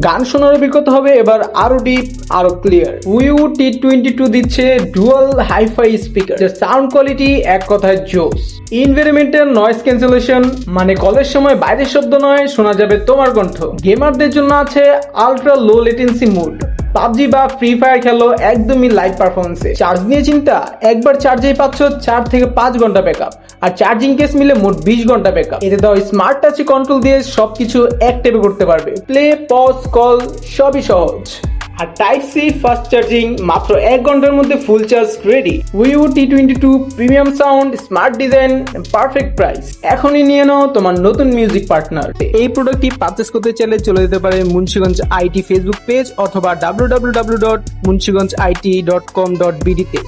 গান শোনার অভিজ্ঞতা হবে এবার আরো ডিপ, আরো ক্লিয়ার। WiWU T22 দিচ্ছে ডুয়াল হাইফাই স্পিকার, যার সাউন্ড কোয়ালিটি এক কথায় জোস। এনভায়রনমেন্টাল নয়েজ ক্যান্সেলেশন, মানে কলের সময় বাইরের শব্দ নয়, শোনা যাবে তোমার কণ্ঠ। গেমারদের জন্য আছে আলট্রা লো লেটেন্সি মোড, পাবজি বা ফ্রি ফায়ার খেলো একদমই লাইভ পারফরমেন্সে। চার্জ নিয়ে চিন্তা, একবার চার্জেই পাচ্ছ 4 থেকে 5 ঘন্টা ব্যাকআপ, আর চার্জিং কেস মিলে মোট 20 ঘন্টা ব্যাকআপ। এতে দাও স্মার্ট টাচে কন্ট্রোল দিয়ে সবকিছু এক টেপে করতে পারবে, প্লে, পজ, কল সবই সহজ। আর টাইপ সি ফাস্ট চার্জিং, মাত্র 1 ঘন্টার মধ্যে full charge ready. WiWU T22 premium sound, smart design, perfect price. এখনই নিয়ে নাও তোমার নতুন মিউজিক পার্টনার। এই প্রোডাক্টটি পারচেস করতে চাইলে চলে যেতে পারে মুন্সিগঞ্জ আইটি ফেসবুক পেজ অথবা www.munshiganjit.com.bd তে।